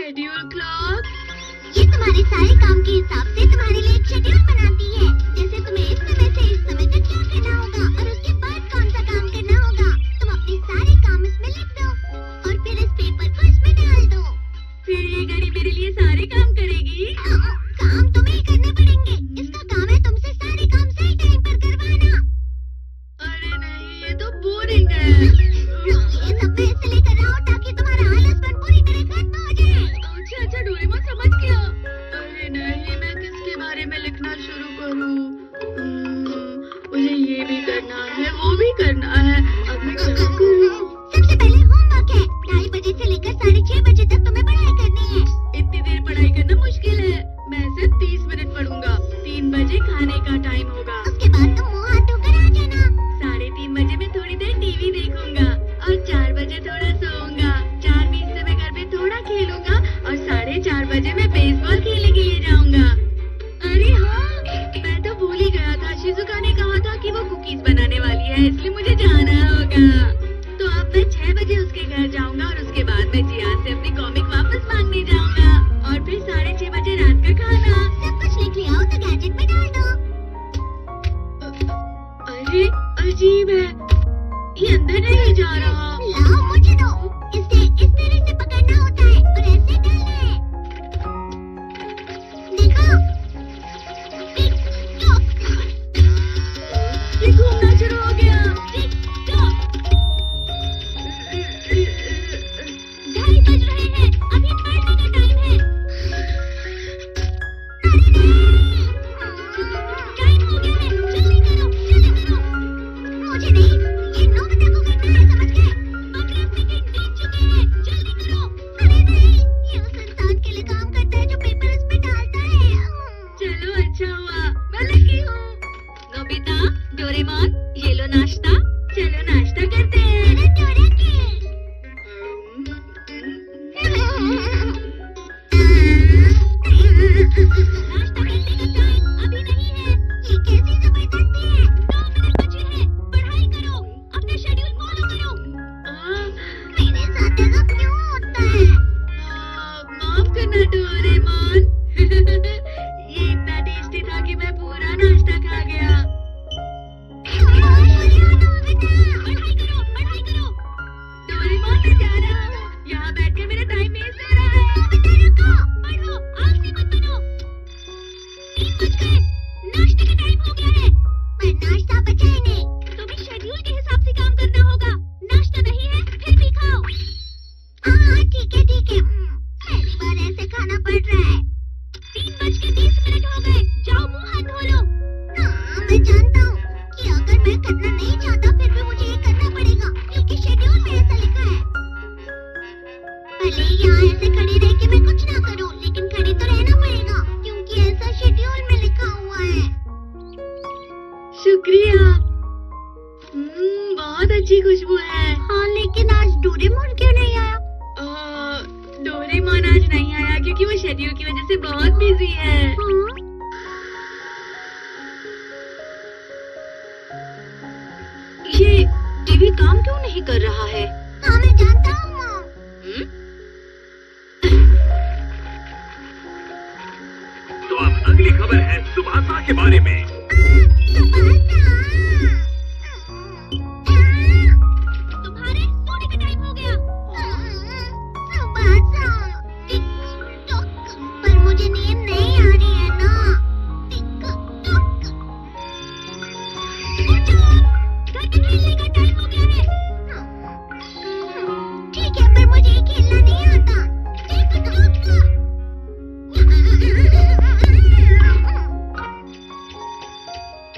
Schedule clock. ये तुम्हारे सारे काम के हिसाब से तुम्हारे लिए एक शेड्यूल बनाती है। जैसे तुम्हें इस समय से इस समय तक क्या करना होगा और उसके बाद कौन सा काम करना होगा। तुम अपने सारे काम इसमें लिख दो और फिर इस पेपर को इसमें डाल दो। फिर ये घड़ी मेरे लिए सारे काम करेगी? काम तुम्हें ही करने पड़ेंगे। इसका काम है तुमसे सारे काम सही टाइम पर करवाना। अरे नहीं, ये तो बोरिंग है। ये सब मैं इसलिए कर रहा हूँ ताकि तुम्हारा आलसपन पूरी तरह खत्म हो जाए। अच्छा डोरेमोन, समझ गया। अरे नहीं, मैं किसके बारे में लिखना शुरू करूँ? मुझे ये भी करना है, वो भी करना है। अब मैं क्या करूँ? सबसे पहले होमवर्क है। 2:30 बजे से लेकर 6:30 बजे तक तुम्हें पढ़ाई करनी है। इतनी देर पढ़ाई करना मुश्किल है। मैं सिर्फ 30 मिनट पढ़ूंगा। 3 बजे खाने का टाइम होगा। उसके बाद तुम मुंह हाथ धोकर आ जाना। 3:30 बजे मैं थोड़ी देर टीवी देखूंगा और 4 बजे थोड़ा सोऊंगा। 4:20 से मैं घर में थोड़ा खेलूंगा और 4:30 बजे मैं बेसबॉल खेलने के लिए जाऊंगा। अरे हाँ, मैं तो भूल ही गया था। शिजुका ने कहा था कि वो कुकीज बनाने वाली है, इसलिए मुझे जाना होगा। तो अब मैं 6 बजे उसके घर जाऊंगा और उसके बाद मैं जियान से अपनी कॉमिक वापस मांगने जाऊंगा और फिर 6:30 बजे रात का खाना। सब कुछ लिख लिया हो तो गैजेट में डाल दो। अरे अजीब है, ये अंदर नहीं जा रहा। लाओ मुझे दो। इसे इस तरह से पकड़ना होता है और ऐसे डालना है। देखो, टिक टॉक। ये घूमना शुरू हो गया। Tick tock. 2:30 बज रहे हैं। अभी पढ़ने का टाइम है। अरे नहीं, टाइम हो गया है। जल्दी करो, जल्दी करो। मुझे नहीं, ये नोबिता को करना है, समझ गए? 15 सेकंड बीत चुके हैं। जल्दी करो। अरे नहीं, ये उस इंसान के लिए काम करता है जो पेपर इस पे डालता है। चलो अच्छा हुआ, मैं लकी हूँ। नोबिता, डोरेमोन, ये लो नाश्ता। चलो नाश्ता करते हैं। अरे डोरा के। नाश्ता करने का टाइम अभी नहीं है। ये कैसी जबरदस्ती है। 2 मिनट बचे हैं। पढ़ाई करो, अपना शेड्यूल फॉलो करो। मेरे साथ ऐसा क्यों होता है? माफ करना डोरेमोन। ये इतना टेस्टी था कि मैं पूरा नाश्ता खा गया। पढ़ाई करो, पढ़ाई करो। डोरेमोन, मैं जा रहा हूँ। यहाँ बैठकर मेरा टाइम वेस्ट हो रहा है। नोबिता रुको, पढ़ो, आलसी मत बनो। 3 बज गए। नाश्ते का टाइम हो गया है। पर नाश्ता बचा ही नहीं। तुम्हें शेड्यूल के हिसाब से काम करना होगा। नाश्ता नहीं है, फिर भी खाओ। हाँ ठीक है ठीक है। पहली बार ऐसे खाना पड़ रहा है। 3:30 हो गए। जाओ मुंह हाथ धो लो। हाँ मैं जानता हूँ कि अगर मैं करना नहीं चाहता फिर भी मुझे ये करना पड़ेगा क्योंकि शेड्यूल में ऐसा लिखा है। भले यहाँ ऐसे खड़ी रह के मैं कुछ ना करूँ लेकिन खड़ी तो रहना पड़ेगा क्योंकि ऐसा शेड्यूल में लिखा हुआ है। शुक्रिया। बहुत अच्छी खुशबू है। हाँ लेकिन आज डोरेमोन क्यों नहीं आया? डोरेमोन आज नहीं आया क्योंकि वो शेड्यूल की वजह से बहुत बिजी है। ये टीवी काम क्यों नहीं कर रहा है? हाँ मैं जानता हूँ मॉम। तो अब अगली खबर है सुभाषा के बारे में। तुम्हारे सोने का टाइम हो गया। सुभाषा, टिक-टॉक, पर मुझे नींद नहीं आ रही है ना। टिक-टॉक। उठो, घर पे खेलने का टाइम हो गया है। ठीक है, पर मुझे खेलना नहीं आता। टिक-टॉक।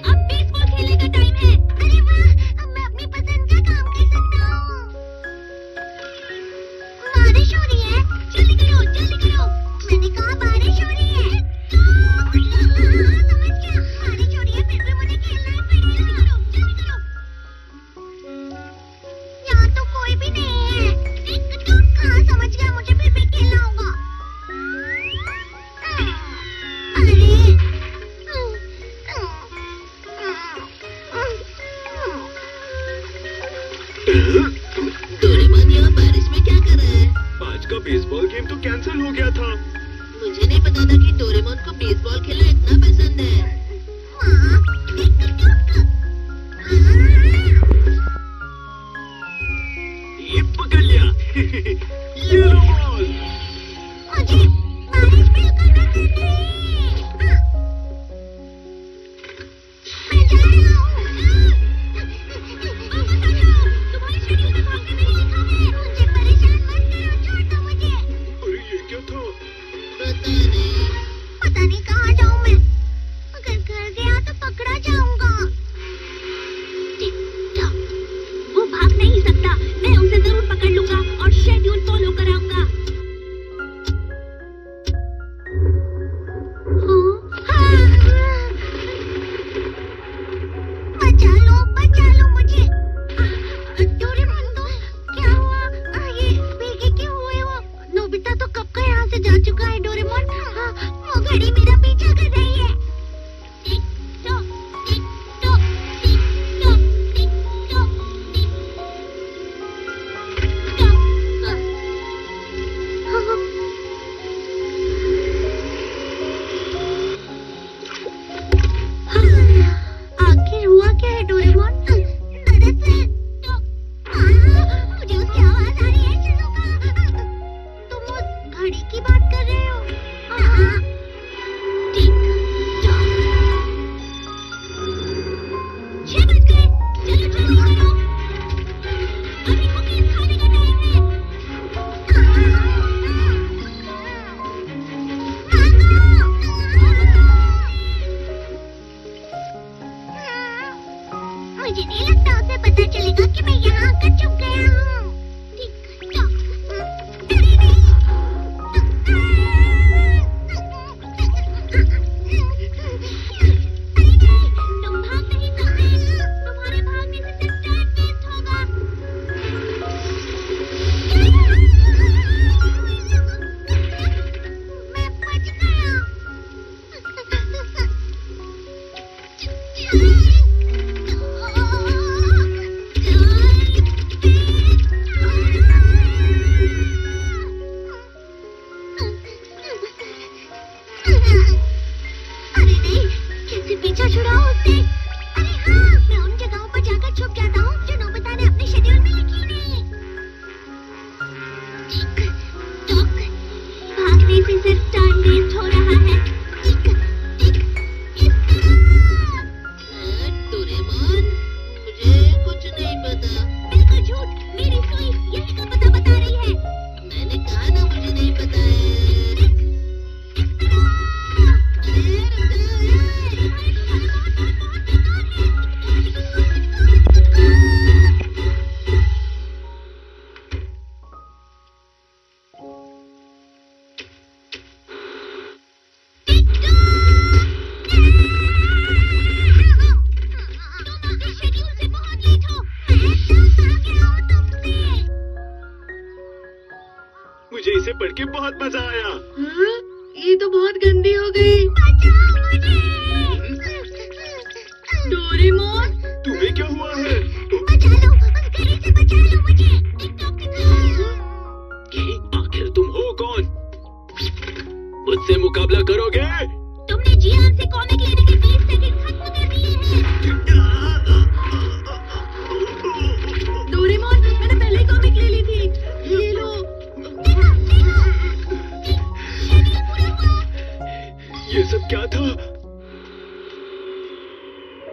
अब बेसबॉल खेलने का टाइम है। अरे वाह, अब मैं अपनी पसंद का काम कर सकता हूँ। बारिश हो रही है। जल्दी करो, जल्दी करो। मैंने कहा बारिश हो रही है। समझ गया, बारिश हो रही है फिर भी मुझे खेलना ही पड़ेगा। जल्दी करो। यहाँ तो कोई भी नहीं है। टिक-टॉक। हाँ समझ गया, मुझे फिर भी खेलना होगा। अरे डोरेमोन यहाँ बारिश में क्या कर रहा है? आज का बेसबॉल गेम तो कैंसिल हो गया ये लो बॉल। मुझे बारिश बिल्कुल पसंद नहीं। मैं जा रहा हूँ। वापस आ जाओ, तुम्हारे शेड्यूल में भागने नहीं लिखा है। मुझे परेशान मत करो, छोड़ दो मुझे। अरे ये क्या था? पता नहीं कहाँ जाऊँ मैं। अगर घर गया तो पकड़ा जाऊंगा। टिक टॉक, वो भाग नहीं सकता। मैं उसे जरूर पकड़ लूंगा और शेड्यूल फॉलो कराऊंगा। बचा लो मुझे। डोरेमोन, क्या हुआ? ये भीगे क्यों हुए हो? नोबिता तो कब का यहाँ से जा चुका है। डोरेमोन, वो घड़ी मेरा पीछा कर रही है। Tick tock, tick tock, tick tock, tick tock, tick tock. आखिर हुआ क्या है डोरेमोन? दरअसल मुझे उसकी आवाज आ रही है। शिज़ुका, तुम उस घड़ी की बात कर रहे हो? हाँ। Tick tock. 6 बज गए। चलो जल्दी करो, अभी कुकीज़ खाने का टाइम है। मुझे नहीं लगता उसे पता चलेगा कि मैं यहाँ आकर छुप गया हूँ। Tick tock. डरे नहीं। अरे नहीं, तुम भाग नहीं सकते। तुम्हारे भागने से सिर्फ टाइम वेस्ट होगा। मैं बच गया। अरे नहीं, कैसे पीछा छुड़ाओ उससे। अरे हाँ, मैं उन जगहों पर जाकर छुप जाता हूँ जो नोबिता ने अपने शेड्यूल में लिखी नहीं। टिक टॉक, भागने से सिर्फ टाइम वेस्ट हो रहा है। टिक टिक, इस तरह। डोरेमोन, मुझे कुछ नहीं पता। बिल्कुल झूठ, मेरी सुई यही का पता बता रही है। मैंने कहा ना मुझे नहीं पता है। इस तरह। अरे रुक तुम अपने शेड्यूल से बहुत लेट हो। मैं तंग आ गया हूँ तुमसे। मुझे इसे पढ़ के बहुत मजा आया। हाँ? ये तो बहुत गंदी हो गई। बचाओ मुझे। डोरेमोन, तुम्हें क्या हुआ है? बचा लो, उस घड़ी से बचा लो मुझे। टिक टॉक दिखाओ। आखिर तुम हो कौन? मुझसे मुकाबला करोगे? तुमने जियान से कॉमिक लेने के 20 सेकंड खत्म कर दिए हैं। डोरेमोन, मैंने पहले ही कॉमिक ले ली थी। ये लो। देखो, शेड्यूल पूरा हुआ। ये सब क्या था?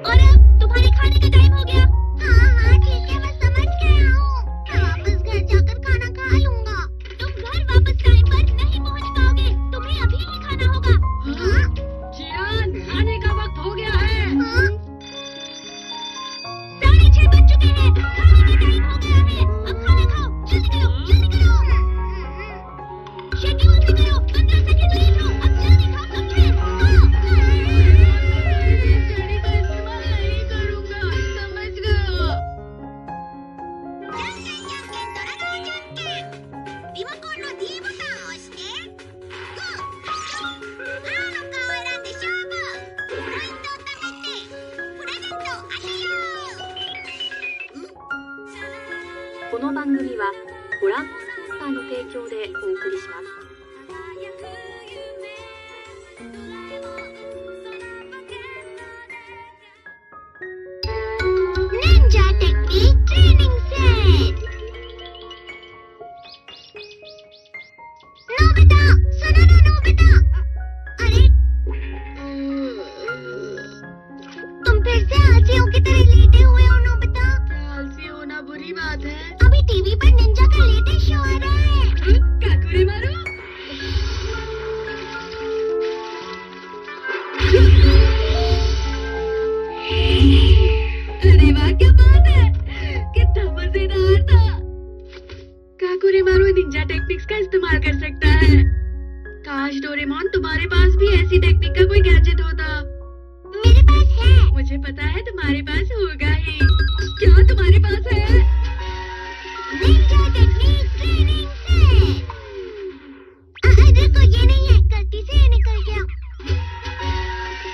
और अब तुम्हारे खाने का टाइम हो गया। हाँ, ठीक है, मैं समझ गया हूँ। मैं वापस घर जाकर खाना खा लूंगा। तुम घर वापस टाइम पर नहीं पहुँच पाओगे। तुम्हें अभी ही खाना होगा। हाँ? जियान, खाने का वक्त हो गया है। हाँ? 6:30 बज चुके हैं। खाने का टाइम हो गया है। अब खाना खाओ, जल्दी करो, जल्दी करो। शेड्यूल से करो, 15 सेकंड लेट हो। अब जल्दी खाओ, समझे? इस घड़ी का इस्तेमाल नहीं करूंगा, समझ गया। リモコンの D ボタンを押して青の顔を選んで勝負。ポイントを貯めてプレゼントを当てよう。この番組はご覧のスポンサーの提供でお送りします。Ninja Technique Training Set。नोबिता, सुनो ना नोबिता। अरे तुम फिर से आलसियों की तरह लेटे हुए हो नोबिता। आलसी होना बुरी बात है। अभी टीवी पर निंजा का लेटेस्ट शो आ रहा है। काकुरे मारो। अरे वाह क्या बात है, कितना मजेदार था। काकुरे मारो निंजा टेक्निक्स का इस्तेमाल कर सकता है। काश डोरेमोन तुम्हारे पास भी ऐसी टेक्निक का कोई गैजेट होता। मेरे पास है। मुझे पता है तुम्हारे पास होगा ही। क्या तुम्हारे पास है? Ninja technique training set. देखो ये नहीं है, गलती से ये निकल गया।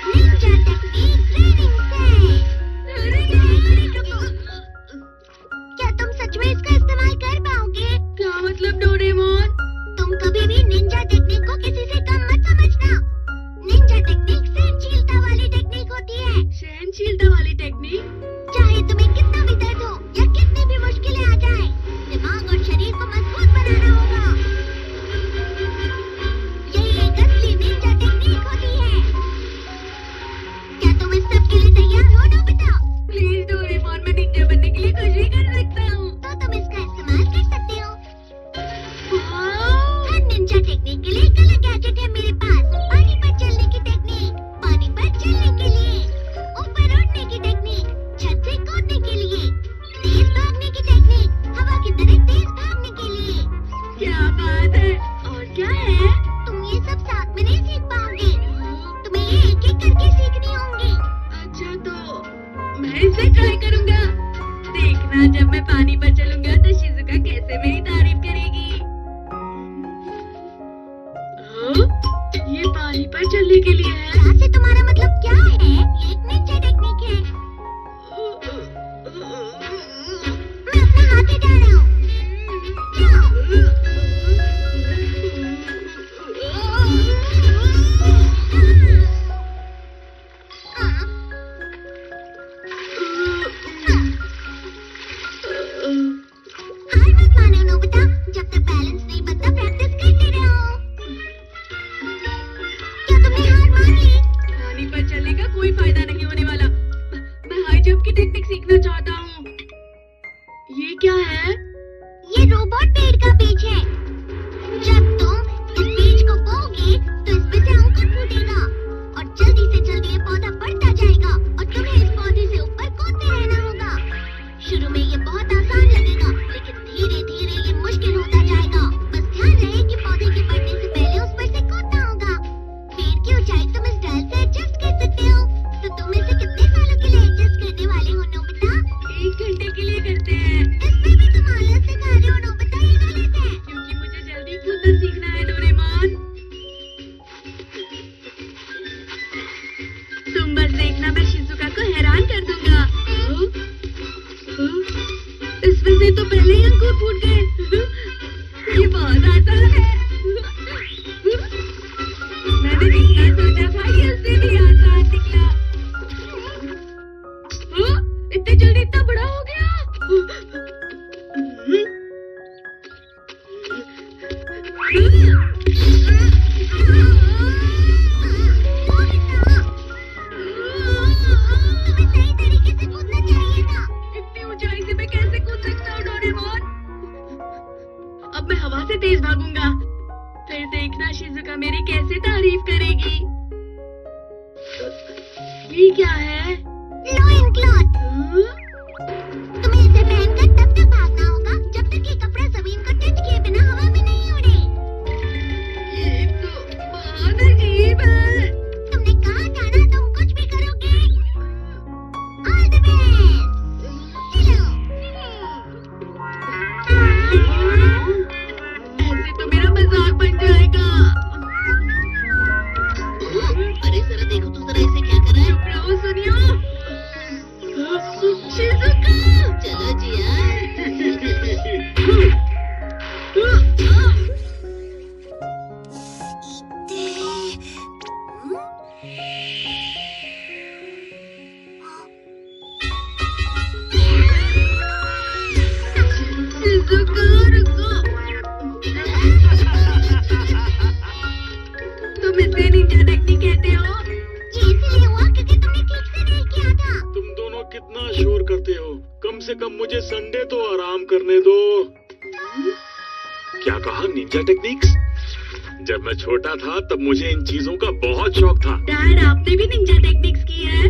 Ninja technique training set. क्या तुम सच में इसका इस्तेमाल कर पाओगे? क्या मतलब डोरेमोन? तुम कभी भी निंजा टेक्निक को किसी से कम मत समझना। निंजा टेक्निक सहनशीलता वाली टेक्निक होती है। सहनशीलता वाली टेक्निक? चाहे तुम्हें कितना भी दर्द हो या कितनी भी मुश्किलें आ जाए, दिमाग और शरीर को मजबूत बनाना होगा। यही एक असली निंजा टेक्निक होती है। क्या तुम इस सब के लिए तैयार हो नोबिता? प्लीज डोरेमोन, मैं निंजा बनने के लिए कुछ भी कर सकता हूँ। तो तुम इसका इस्तेमाल कर सकते हो। वाह! हर निंजा टेक्निक के लिए एक अलग गैजेट है मेरे पास। पानी पर चलने की टेक्निक, पानी पर चलने के लिए, ऊपर उड़ने की टेक्निक, छत से कूदने के लिए, तेज भागने की टेक्निक, हवा की तरह तेज भागने के लिए। क्या बात है। और क्या है? तुम ये सब साथ में नहीं सीख पाओगे। तुम्हें ये एक एक करके सीखनी होंगी। अच्छा तो मैं इसे ट्राई करूंगा। देखना जब मैं पानी पर चलूंगा तो शिजुका कैसे मेरी तारीफ करेगी। ये पानी पर चलने के लिए है। यहाँ से तुम्हारा मतलब क्या है? ये एक निंजा टेक्निक है। मैं अपना हाथ हटा रहा हूँ। जाओ। हार मत मानो नोबिता, जब तक बैलेंस नहीं बनता प्रैक्टिस करते रहो। क्या तुमने हार मान ली? पानी पर चलने का कोई फायदा नहीं होने वाला। मैं हाई जंप की टेक्निक सीखना चाहता हूँ। ये क्या है? ये रोबोट पेड़ का बीज है। जब तुम इस बीज को बोओगे तो इसमें से अंकुर फूटेगा और जल्दी से जल्दी ये पौधा बढ़ता जाएगा और तुम्हें इस पौधे से ऊपर कूदते रहना होगा। शुरू में ये बहुत आसान लगेगा, लेकिन धीरे धीरे ये मुश्किल होता जाएगा। बस ध्यान रहे कि पौधे के बढ़ने से पहले उस पर से कूदना होगा। पेड़ की ऊंचाई तुम इस डाल से एडजस्ट कर सकते हो। तो तुम इसे कितने सालों के लिए एडजस्ट करने वाले हो नोबिता? 1 घंटे के लिए करते हैं। इसमें भी तुम आलस दिखा रहे हो नोबिता, ये गलत है। क्योंकि मुझे जल्दी कूदना सीखना है डोरेमोन। तुम बस देखना, मैं शिजुका को हैरान कर दूंगा। इसमें से तो पहले ही अंकुर फूट गए। ये बहुत आसान है। मैंने जितना सोचा था ये उससे भी आसान निकला। इतनी जल्दी इतना बड़ा हो गया। तुम्हें सही तरीके से कूदना चाहिए था। इतनी ऊंचाई से मैं कैसे कूद सकता हूँ डोरेमोन? अब मैं हवा से तेज भागूंगा। फिर देखना शिजुका मेरी कैसे तारीफ करेगी। ये क्या है? Lion cloth. तुम्हें इसे पहनकर तब तक भागना होगा जब तक ये कपड़ा जमीन को टच किए बिना हवा में नहीं उड़े। ये तो बहुत अजीब है। तुमने कहा था ना तुम कुछ भी करोगे। All the best. चलो। ऐसे तो मेरा मजाक बन जाएगा। अरे जरा देखो तो जरा इसे क्या कर रहा है। चुप रहो सुनियो। शिजुका चलो जी यार। शिजुका रुको। से कम मुझे संडे तो आराम करने दो। क्या कहा? Ninja techniques? जब मैं छोटा था तब मुझे इन चीजों का बहुत शौक था। डैड, आपने भी निंजा टेक्निक्स की है?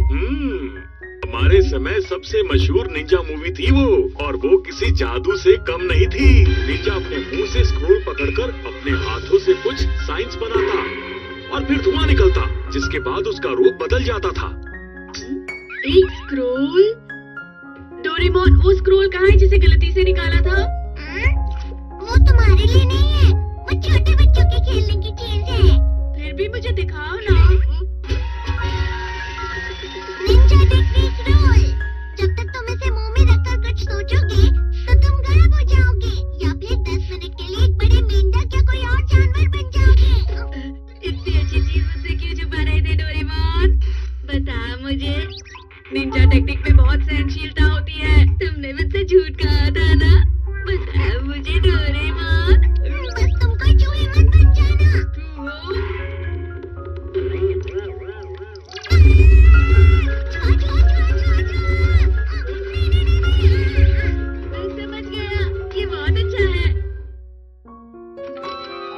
हमारे समय सबसे मशहूर निंजा मूवी थी वो, और वो किसी जादू से कम नहीं थी। निंजा अपने मुंह से स्क्रोल पकड़कर अपने हाथों से कुछ साइंस बनाता और फिर धुआं निकलता, जिसके बाद उसका रूप बदल जाता था। एक स्क्रोल? डोरेमोन, वो स्क्रोल कहाँ है जिसे गलती से निकाला था? वो तुम्हारे लिए नहीं है, वो छोटे बच्चों के खेलने की चीज है। फिर भी मुझे दिखाओ ना। Ninja technique roll. जब तक तुम इसे मुंह में रखकर कुछ सोचोगे तो तुम गायब हो जाओगे, या फिर 10 मिनट के लिए एक बड़े मेंढक या कोई और जानवर बन जाओगे। इतनी अच्छी चीज मुझसे क्यों छुपा रहे थे डोरेमोन? बता मुझे। निंजा टेक्निक में बहुत सहनशीलता होती है, तुमने मुझसे झूठ कहा था ना? बता मुझे डोरेमोन। बस तुम कोई चूहे मत बन जाना। मैं समझ गया, ये बहुत अच्छा है।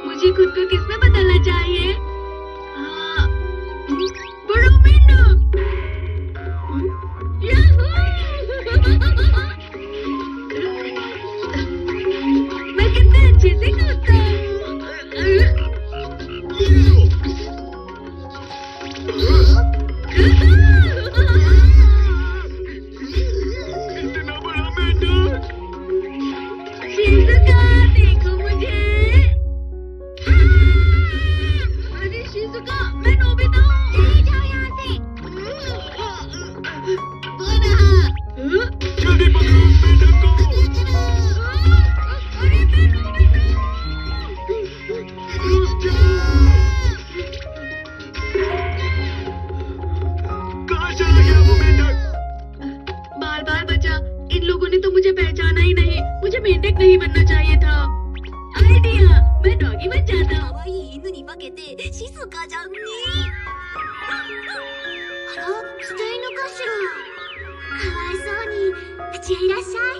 मुझे खुद को किसमें बदलना चाहिए? हाँ, बड़ा मेंढक। याहू! मैं कितने अच्छे से कूदता हूँ। इतना बड़ा मेंढक! शिज़ुका, देखो मुझे। अरे शिज़ुका, मैं नोबिता हूँ। चले जाओ यहाँ से। जल्दी पकड़ो उस मेंढक को! अरे मैं नोबिता रुक जाओ! कहाँ चला गया वो मेंढक? बाल बाल बचा। इन लोगों ने तो मुझे पहचाना ही नहीं। मुझे मेंढक नहीं बनना चाहिए था। आइडिया, मैं डॉगी बन जाता हूँ। 可愛い犬に化けて静かじゃんね。あら、捨て犬かしら。かわいそうに。うちへいらっしゃい。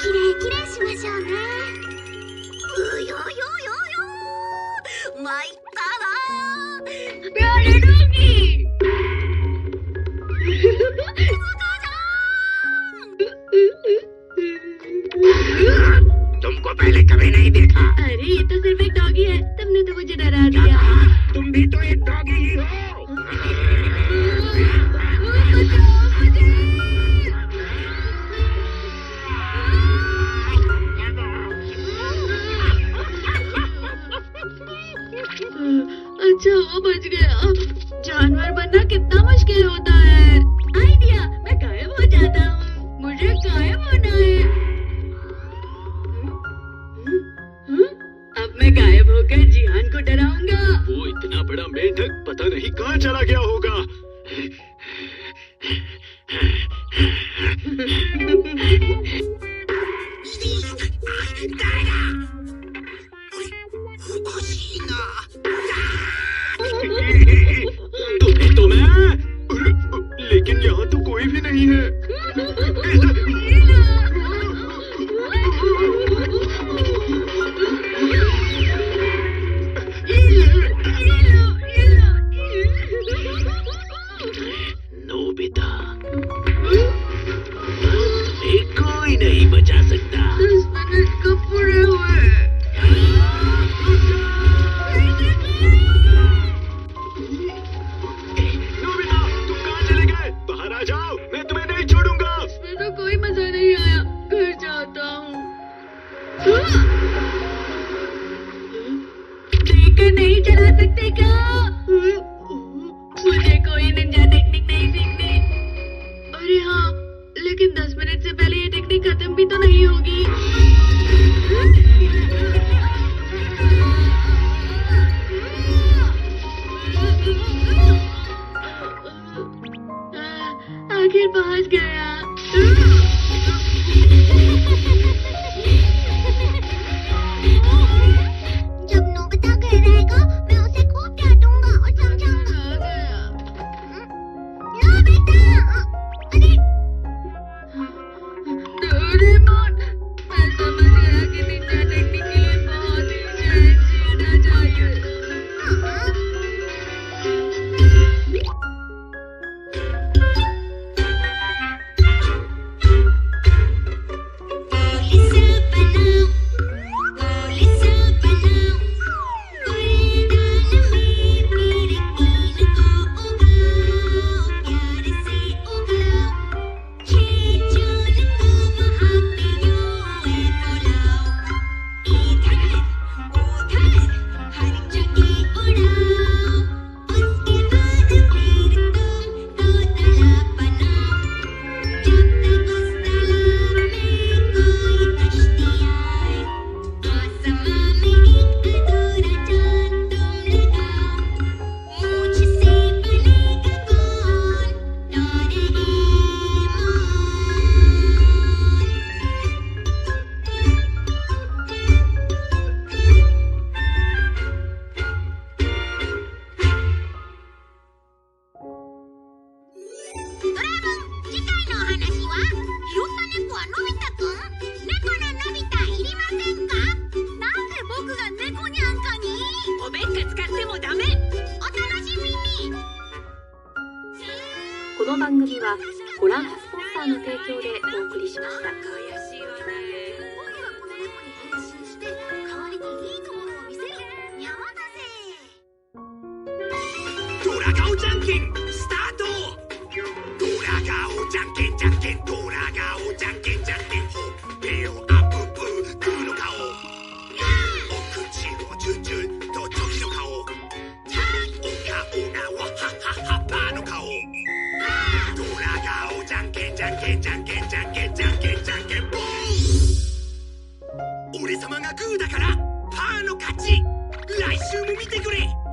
きれいきれいしましょうね。うよよよよ。参ったな。 प्यारे डॉगी। तुमको पहले कभी नहीं देखा। अरे ये तो सिर्फ एक डॉगी है, तुमने तो मुझे डरा दिया। तुम भी तो एक डॉगी ही हो। अच्छा वो बच गया। जानवर बनना कितना मुश्किल होता है। आइडिया, मैं गायब हो जाता हूँ। मुझे गायब होना है। अब मैं गायब होकर जिहान को डराऊंगा। वो इतना बड़ा मेंढक पता नहीं कहाँ चला गया होगा। तुम्हें तो मैं, लेकिन यहाँ तो कोई भी नहीं है। नोबिता, तुम्हें कोई नहीं बचा सकता। 10 मिनट कब पूरे हुए? नोबिता, तुम कहाँ चले गए? बाहर आ जाओ, मैं तुम्हें नहीं छोड़ूंगा। इसमें तो कोई मजा नहीं आया। घर जाता हूँ। देखकर नहीं चला सकते क्या? मुझे कोई निंजा टेक्निक नहीं सीखनी। अरे हाँ, लेकिन 10 मिनट से पहले ये टेक्निक खत्म भी तो नहीं होगी। आखिर पहुंच गया। जब नोबिता घर रहेगा मैं उसे खूब डांटूंगा और समझाऊंगा। आ गया। नोबिता! ゃんけんじゃんけんじゃんけんじゃんけんじゃんけんポン。俺様がグーだからパーの勝ち。来週も見てくれ。